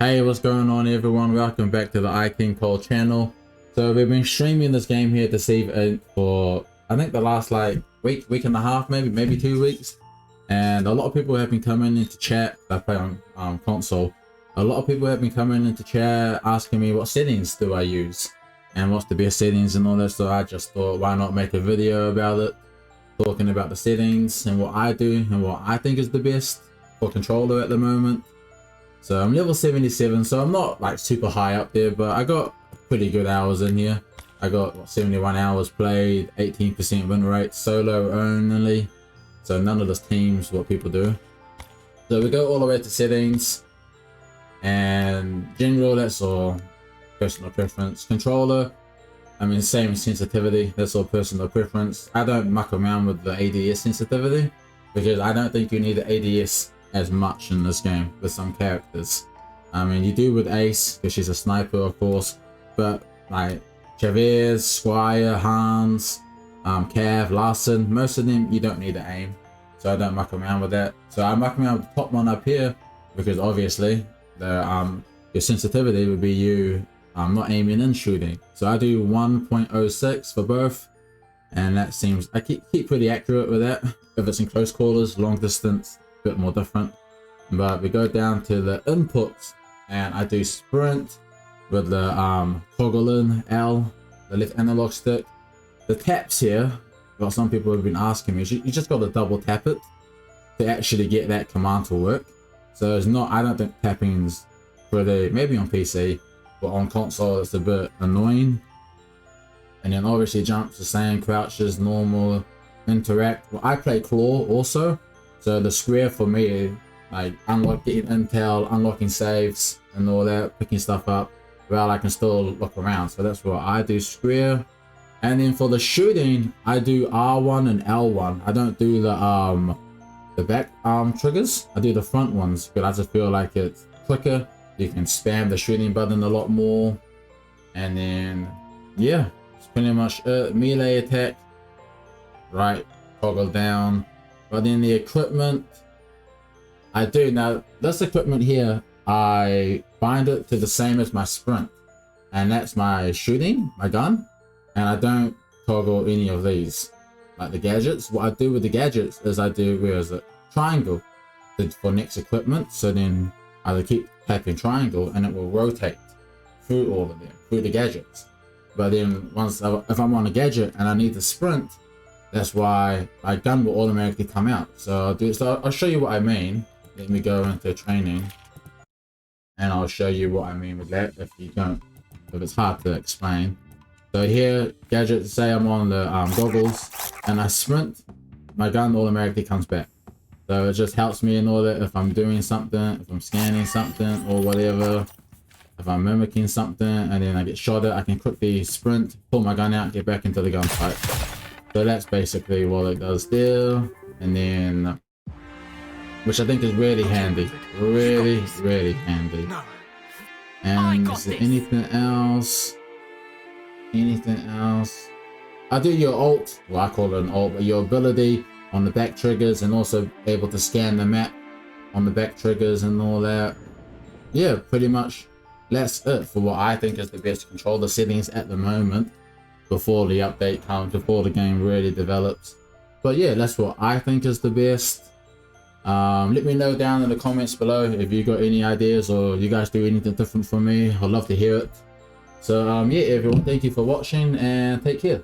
Hey, what's going on everyone? Welcome back to the iKing Cole channel. So we've been streaming this game here, Deceive, for I think the last like week and a half, maybe 2 weeks. And a lot of people have been coming into chat. I play on console. A lot of people have been coming into chat asking me what settings do I use and what's the best settings and all that. So I just thought, why not make a video about it, talking about the settings and what I do and what I think is the best for controller at the moment. So I'm level 77, so I'm not like super high up there, but I got pretty good hours in here. I got what, 71 hours played, 18% win rate, solo only. So none of this teams what people do. So we go all the way to settings and general, that's all personal preference. Controller, I mean same sensitivity, that's all personal preference. I don't muck around with the ADS sensitivity because I don't think you need the ADS as much in this game with some characters. I mean you do with Ace because she's a sniper of course, but like Chavez, Squire, Hans, Cav, Larson, most of them you don't need to aim, so I don't muck around with that. So I muck around with the top one up here because obviously the your sensitivity would be you not aiming and shooting. So I do 1.06 for both, and that seems I keep pretty accurate with that. If it's in close quarters, long distance, bit more different. But we go down to the inputs and I do sprint with the toggle in L, the left analog stick. The taps here, well, some people have been asking me, you just got to double tap it to actually get that command to work. So it's not, I don't think tapping's pretty, maybe on PC, but on console it's a bit annoying. And then obviously jumps the same, crouches normal, interact. Well, I play claw also. So the square for me, like unlocking intel, unlocking saves and all that, picking stuff up, well I can still look around. So that's what I do, square. And then for the shooting, I do R1 and L1. I don't do the back triggers. I do the front ones, but I just feel like it's quicker. You can spam the shooting button a lot more. And then yeah, it's pretty much it. Melee attack, right, toggle down. But then the equipment, I do. Now, this equipment here, I bind it to the same as my sprint. And that's my shooting, my gun. And I don't toggle any of these, like the gadgets. What I do with the gadgets is I do, where is it? Triangle for next equipment. So then I keep tapping triangle and it will rotate through all of them, through the gadgets. But then if I'm on a gadget and I need to sprint, that's why my gun will automatically come out. So I'll show you what I mean. Let me go into training and I'll show you what I mean with that if it's hard to explain. So here, gadget, say I'm on the goggles and I sprint, my gun automatically comes back. So it just helps me in order if I'm doing something, if I'm scanning something or whatever, if I'm mimicking something and then I get shot at, I can quickly sprint, pull my gun out, get back into the gunfight. So that's basically what it does there. And then, which I think is really handy, really handy. And is there anything else? I do your ult, well I call it an ult, but your ability on the back triggers and also able to scan the map on the back triggers and all that. Yeah, pretty much that's it for what I think is the best controller settings at the moment, before the update comes, before the game really develops. But yeah, that's what I think is the best. Let me know down in the comments below if you got any ideas or you guys do anything different from me. I'd love to hear it. So yeah everyone, thank you for watching and take care.